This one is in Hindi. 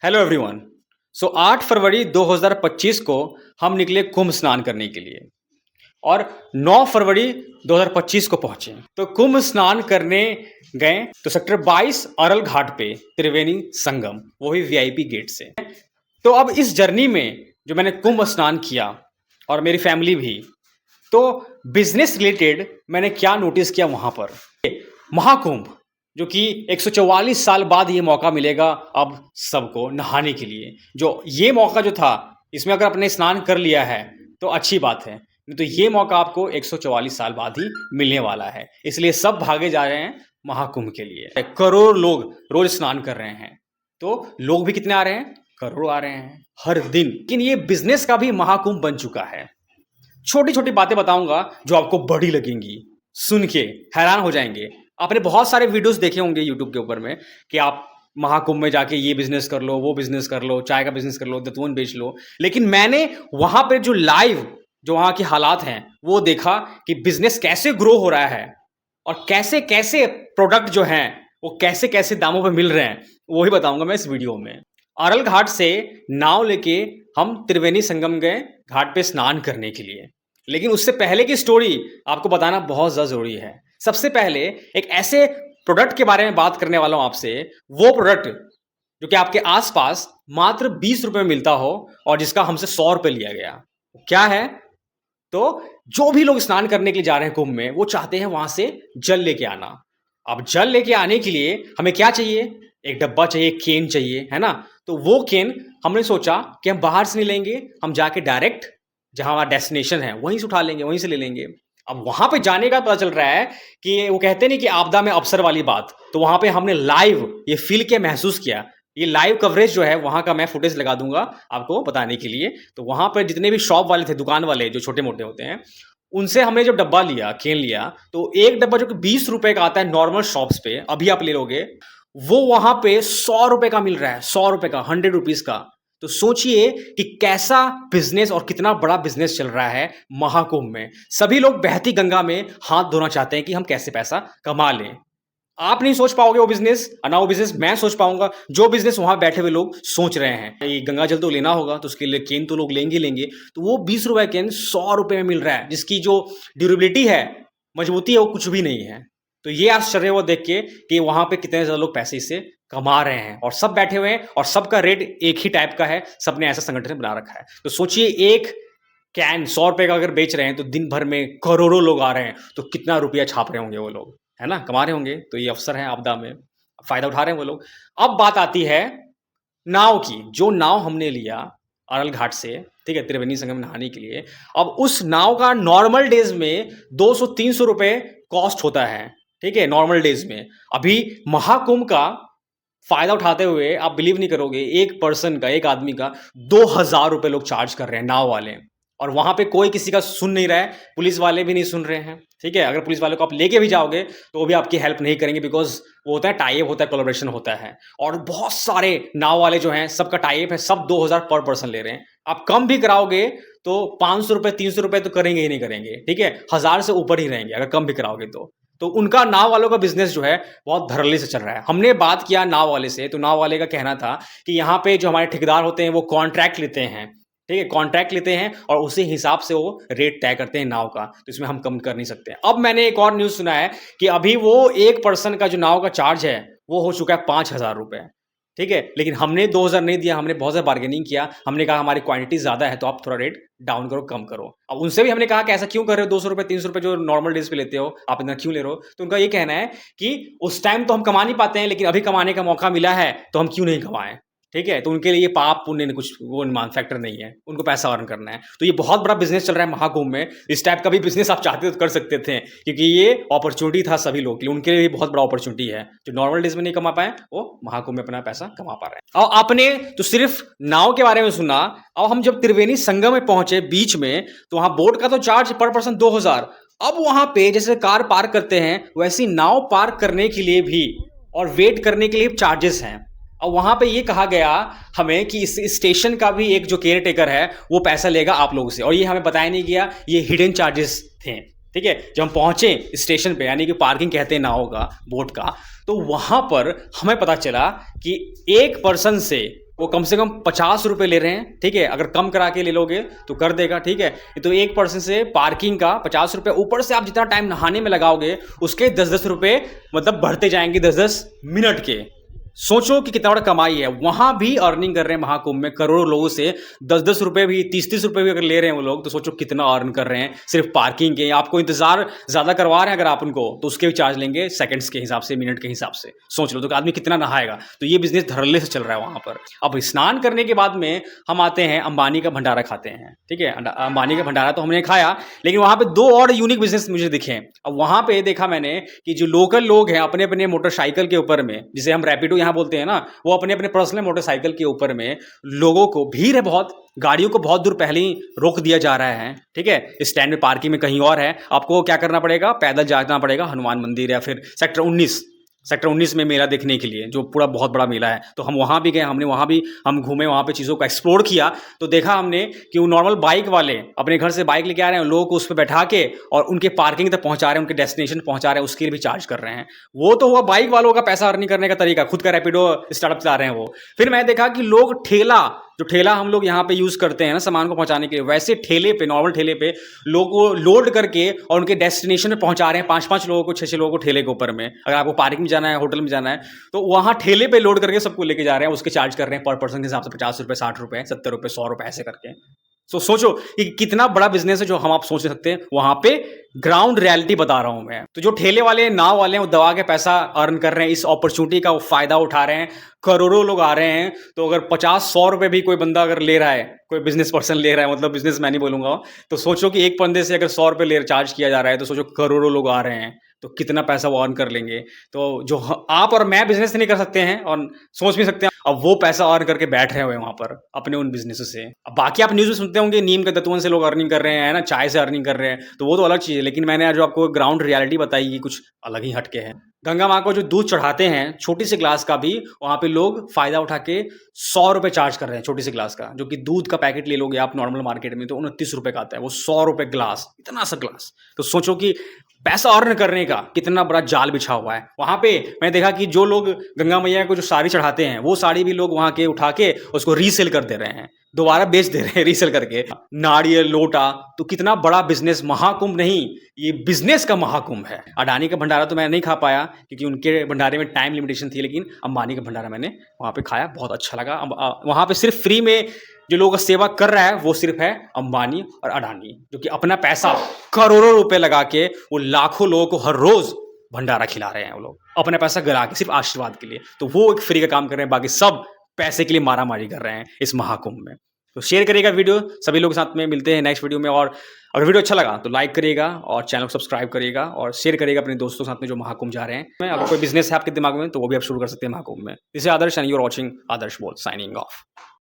Hello everyone. 8 फरवरी 2025 को हम निकले कुंभ स्नान करने के लिए और 9 फरवरी 2025 को पहुंचे। तो कुंभ स्नान करने गए तो सेक्टर 22 अरल घाट पे त्रिवेणी संगम, वो भी वीआईपी गेट से। तो अब इस जर्नी में जो मैंने कुंभ स्नान किया और मेरी फैमिली भी, तो बिजनेस रिलेटेड मैंने क्या नोटिस किया वहां पर, महाकुंभ जो कि 144 साल बाद ये मौका मिलेगा अब सबको नहाने के लिए। जो ये मौका जो था, इसमें अगर आपने स्नान कर लिया है तो अच्छी बात है, नहीं तो ये मौका आपको 144 साल बाद ही मिलने वाला है। इसलिए सब भागे जा रहे हैं महाकुंभ के लिए। करोड़ लोग रोज स्नान कर रहे हैं, तो लोग भी कितने आ रहे हैं? करोड़ों आ रहे हैं हर दिन। लेकिन ये बिजनेस का भी महाकुंभ बन चुका है। छोटी छोटी बातें बताऊंगा जो आपको बड़ी लगेंगी, सुन के हैरान हो जाएंगे। आपने बहुत सारे वीडियोस देखे होंगे यूट्यूब के ऊपर में कि आप महाकुंभ में जाके ये बिजनेस कर लो, वो बिजनेस कर लो, चाय का बिजनेस कर लो, दतून बेच लो। लेकिन मैंने वहां पे जो लाइव जो वहां के हालात हैं वो देखा कि बिजनेस कैसे ग्रो हो रहा है और कैसे कैसे प्रोडक्ट जो हैं वो कैसे कैसे दामों पे मिल रहे हैं, वही बताऊंगा मैं इस वीडियो में। अरल घाट से नाव लेके हम त्रिवेणी संगम गए घाट पे स्नान करने के लिए। लेकिन उससे पहले की स्टोरी आपको बताना बहुत ज़्यादा जरूरी है। सबसे पहले एक ऐसे प्रोडक्ट के बारे में बात करने वाला हूं आपसे, वो प्रोडक्ट जो कि आपके आसपास मात्र 20 रुपए में मिलता हो और जिसका हमसे 100 रुपए लिया गया। क्या है? तो जो भी लोग स्नान करने के लिए जा रहे हैं कुंभ में, वो चाहते हैं वहां से जल लेके आना। अब जल लेके आने के लिए हमें क्या चाहिए? एक डब्बा चाहिए, एक केन चाहिए, है ना? तो वो केन हमने सोचा कि हम बाहर से नहीं लेंगे, हम जाके डायरेक्ट जहां हमारा डेस्टिनेशन है वहीं से उठा लेंगे, वहीं से ले लेंगे। अब वहां पे जाने का पता चल रहा है कि वो कहते नहीं कि आपदा में अवसर वाली बात, तो वहां पे हमने लाइव ये फील किया, महसूस किया। ये लाइव कवरेज जो है वहां का मैं फुटेज लगा दूंगा आपको बताने के लिए। तो वहां पर जितने भी शॉप वाले थे, दुकान वाले जो छोटे मोटे होते हैं, उनसे हमने जब डब्बा लिया, केन लिया, तो एक डब्बा जो कि 20 रुपए का आता है नॉर्मल शॉप्स पे, अभी आप ले लोगे, वो वहां पे 100 रुपए का मिल रहा है। 100 रुपए का, 100 रुपीज का। तो सोचिए कि कैसा बिजनेस और कितना बड़ा बिजनेस चल रहा है महाकुंभ में। सभी लोग बहती गंगा में हाथ धोना चाहते हैं कि हम कैसे पैसा कमा लें। आप नहीं सोच पाओगे वो बिजनेस, ना वो बिजनेस मैं सोच पाऊंगा जो बिजनेस वहां बैठे हुए लोग सोच रहे हैं। ये गंगा जल तो लेना होगा, तो उसके लिए केन तो लोग लेंगे लेंगे। तो वो 20 रुपए केन 100 रुपए में मिल रहा है, जिसकी जो ड्यूरेबिलिटी है, मजबूती है, वो कुछ भी नहीं है। तो ये आश्चर्य हुआ देख के कि वहां पे कितने ज्यादा लोग पैसे इससे कमा रहे हैं और सब बैठे हुए हैं और सबका रेट एक ही टाइप का है। सबने ऐसा संगठन बना रखा है। तो सोचिए, एक कैन 100 रुपए का अगर बेच रहे हैं तो दिन भर में करोड़ों लोग आ रहे हैं, तो कितना रुपया छाप रहे होंगे वो लोग, है ना? कमा रहे होंगे। तो ये अवसर है आपदा में, फायदा उठा रहे हैं वो लोग। अब बात आती है नाव की। जो नाव हमने लिया अरल घाट से, ठीक है, त्रिवेणी संगम नहाने के लिए, अब उस नाव का नॉर्मल डेज में 200-300 रुपए कॉस्ट होता है, ठीक है, नॉर्मल डेज में। अभी महाकुंभ का फायदा उठाते हुए आप बिलीव नहीं करोगे, एक पर्सन का, एक आदमी का 2000 रुपए लोग चार्ज कर रहे हैं, नाव वाले। और वहां पे कोई किसी का सुन नहीं रहा है, पुलिस वाले भी नहीं सुन रहे हैं, ठीक है। अगर पुलिस वाले को आप लेके भी जाओगे तो वो भी आपकी हेल्प नहीं करेंगे, बिकॉज वो होता है टाई अप, होता है कोलैबोरेशन होता है। और बहुत सारे नाव वाले जो हैं, सबका टाई अप है, सब 2000 पर पर्सन ले रहे हैं। आप कम भी कराओगे तो 500 रुपए, 300 रुपए तो करेंगे ही नहीं करेंगे, ठीक है, 1000 से ऊपर ही रहेंगे अगर कम भी कराओगे तो उनका नाव वालों का बिजनेस जो है बहुत धड़ल्ले से चल रहा है। हमने बात किया नाव वाले से, तो नाव वाले का कहना था कि यहाँ पे जो हमारे ठेकेदार होते हैं वो कॉन्ट्रैक्ट लेते हैं, ठीक है, कॉन्ट्रैक्ट लेते हैं और उसी हिसाब से वो रेट तय करते हैं नाव का, तो इसमें हम कम कर नहीं सकते। अब मैंने एक और न्यूज सुना है कि अभी वो एक पर्सन का जो नाव का चार्ज है वो हो चुका है 5000 रुपए, ठीक है। लेकिन हमने 2000 नहीं दिया, हमने बहुत ज़्यादा बार्गेनिंग किया। हमने कहा हमारी क्वांटिटी ज़्यादा है तो आप थोड़ा रेट डाउन करो, कम करो। अब उनसे भी हमने कहा कि ऐसा क्यों कर रहे हो, 200 रुपए 300 रुपए जो नॉर्मल डेज पे लेते हो आप इतना क्यों ले रहे हो? तो उनका ये कहना है कि उस टाइम तो हम कमा नहीं पाते हैं, लेकिन अभी कमाने का मौका मिला है तो हम क्यों नहीं कमाएं, ठीक है। तो उनके लिए पाप पुण्य कुछ वो मान फैक्टर नहीं है, उनको पैसा अर्न करना है। तो ये बहुत बड़ा बिजनेस चल रहा है महाकुंभ में। इस टाइप का भी बिजनेस आप चाहते तो कर सकते थे, क्योंकि ये अपॉर्चुनिटी था सभी लोग के लिए, उनके लिए भी बहुत बड़ा अपॉर्चुनिटी है। जो नॉर्मल डेज में नहीं कमा पाए वो महाकुंभ में अपना पैसा कमा पा रहे हैं। और आपने तो सिर्फ नाव के बारे में सुना, अब हम जब त्रिवेणी संगम में पहुंचे बीच में, तो वहां बोट का तो चार्ज पर पर्सन 2000। अब वहां पे जैसे कार पार्क करते हैं वैसी नाव पार्क करने के लिए भी और वेट करने के लिए चार्जेस हैं। और वहां पे ये कहा गया हमें कि इस स्टेशन का भी एक जो केयर टेकर है वो पैसा लेगा आप लोगों से, और ये हमें बताया नहीं गया, ये हिडन चार्जेस थे, ठीक है। जब हम पहुंचे स्टेशन पे, यानी कि पार्किंग कहते हैं नाव का, बोट का, तो वहां पर हमें पता चला कि एक पर्सन से वो कम से कम 50 रुपए ले रहे हैं, ठीक है। अगर कम करा के ले लोगे तो कर देगा, ठीक है। तो एक पर्सन से पार्किंग का 50 रुपए, ऊपर से आप जितना टाइम नहाने में लगाओगे उसके 10-10 रुपए मतलब बढ़ते जाएंगे 10-10 मिनट के। सोचो कि कितना बड़ा कमाई है। वहां भी अर्निंग कर रहे हैं महाकुंभ में करोड़ों लोगों से 10-10 रुपए भी, 30-30 रुपए भी अगर ले रहे हैं वो लोग, तो सोचो कितना अर्न कर रहे हैं सिर्फ पार्किंग के। आपको इंतजार ज्यादा करवा रहे हैं अगर आप उनको, तो उसके भी चार्ज लेंगे सेकंड्स के हिसाब से, मिनट के हिसाब से। सोच लो तो आदमी कितना नहाएगा। तो ये बिजनेस धड़ल्ले से चल रहा है वहां पर। अब स्नान करने के बाद में हम आते हैं अंबानी का भंडारा खाते हैं, ठीक है। अंबानी का भंडारा तो हमने खाया, लेकिन वहां पे दो और यूनिक बिजनेस मुझे दिखे। अब वहां पे देखा मैंने कि जो लोकल लोग हैं अपने अपने मोटरसाइकिल के ऊपर में, जिसे हम रैपिडो यहाँ बोलते हैं ना, वो अपने अपने पर्सनल मोटरसाइकिल के ऊपर में, लोगों को भीड़ है बहुत, गाड़ियों को बहुत दूर पहले ही रोक दिया जा रहा है, ठीक है। स्टैंड में पार्किंग में कहीं और है, आपको क्या करना पड़ेगा, पैदल जाना पड़ेगा हनुमान मंदिर या फिर सेक्टर 19 में मेला देखने के लिए, जो पूरा बहुत बड़ा मेला है। तो हम वहाँ भी गए, हमने वहाँ भी हम घूमे, वहाँ पे चीज़ों को एक्सप्लोर किया। तो देखा हमने कि वो नॉर्मल बाइक वाले अपने घर से बाइक लेके आ रहे हैं, लोगों को उस पर बैठा के और उनके पार्किंग तक पहुँचा रहे हैं, उनके डेस्टिनेशन पहुँचा रहे हैं, उसके लिए भी चार्ज कर रहे हैं। वो तो हुआ बाइक वालों का पैसा अर्निंग करने का तरीका, खुद का रैपिडो स्टार्टअप चला रहे हैं वो। फिर मैं देखा कि लोग जो ठेला हम लोग यहाँ पे यूज़ करते हैं ना सामान को पहुँचाने के लिए, वैसे ठेले पे, नॉर्मल ठेले पे लोगों को लोड करके और उनके डेस्टिनेशन में पहुँचा रहे हैं, 5-5 लोगों को, 6-6 लोगों को ठेले के ऊपर में। अगर आपको पार्किंग में जाना है, होटल में जाना है, तो वहाँ ठेले पे लोड करके सबको लेके जा रहे हैं, उसके चार्ज कर रहे हैं पर पर्सन के हिसाब से 50 रुपये, 60 रुपये, 70 रुपये, 100 रुपये ऐसे करके। तो सोचो कि कितना बड़ा बिजनेस है जो हम आप सोच सकते हैं। वहां पे ग्राउंड रियलिटी बता रहा हूं मैं। तो जो ठेले वाले, नाव वाले हैं, वो दबा के पैसा अर्न कर रहे हैं, इस अपॉर्चुनिटी का वो फायदा उठा रहे हैं, करोड़ों लोग आ रहे हैं। तो अगर 50-100 रुपए भी कोई बंदा अगर ले रहा है, कोई बिजनेस पर्सन ले रहा है, मतलब बिजनेस मैं नहीं बोलूंगा, तो सोचो कि एक बंदे से अगर 100 रुपए ले चार्ज किया जा रहा है, तो सोचो करोड़ों लोग आ रहे हैं, तो कितना पैसा वो अर्न कर लेंगे। तो जो आप और मैं बिजनेस नहीं कर सकते हैं और सोच भी सकते हैं, अब वो पैसा अर्न करके बैठ रहे हुए वहां पर अपने उन बिजनेस से। अब बाकी आप न्यूज़ में सुनते होंगे नीम के दतुअन से लोग अर्निंग कर रहे हैं ना, चाय से अर्निंग कर रहे हैं, तो वो तो अलग चीज़ है। लेकिन मैंने जो आपको ग्राउंड रियलिटी बताई, ये कुछ अलग ही हटके है। गंगा माँ को जो दूध चढ़ाते हैं छोटी सी ग्लास का भी, वहाँ पे लोग फायदा उठा के 100 रुपये चार्ज कर रहे हैं छोटी सी ग्लास का। जो कि दूध का पैकेट ले लोगे आप नॉर्मल मार्केट में तो 29 रुपये का आता है, वो 100 रुपये ग्लास, इतना सा ग्लास। तो सोचो कि पैसा अर्न करने का कितना बड़ा जाल बिछा हुआ है। वहां पे मैंने देखा कि जो लोग गंगा मैया को जो साड़ी चढ़ाते हैं, वो साड़ी भी लोग वहां के उठा के उसको रीसेल कर दे रहे हैं, दोबारा बेच दे रहे हैं रीसेल करके। नारियल, लोटा, तो कितना बड़ा बिजनेस। महाकुंभ नहीं, ये बिजनेस का महाकुंभ है। अडानी का भंडारा तो मैं नहीं खा पाया क्योंकि उनके भंडारे में टाइम लिमिटेशन थी, लेकिन अंबानी का भंडारा मैंने वहां पे खाया, बहुत अच्छा लगा। वहां पे सिर्फ फ्री में जो लोगों का सेवा कर रहा है वो सिर्फ है अंबानी और अडानी, जो कि अपना पैसा करोड़ों रुपए लगा के वो लाखों लोगों को हर रोज भंडारा खिला रहे हैं। वो लोग अपना पैसा गिरा के सिर्फ आशीर्वाद के लिए, तो वो एक फ्री का काम कर रहे हैं, बाकी सब पैसे के लिए मारामारी कर रहे हैं इस महाकुंभ में। तो शेयर करिएगा वीडियो सभी लोग के साथ में। मिलते हैं नेक्स्ट वीडियो में, और अगर वीडियो अच्छा लगा तो लाइक करिएगा और चैनल को सब्सक्राइब करिएगा और शेयर करिएगा अपने दोस्तों के साथ में जो महाकुंभ जा रहे हैं। अगर कोई बिजनेस है आपके दिमाग में तो वो भी आप शुरू कर सकते हैं महाकुंभ में। This is Adarsh and you are watching Adarsh Bol, signing of.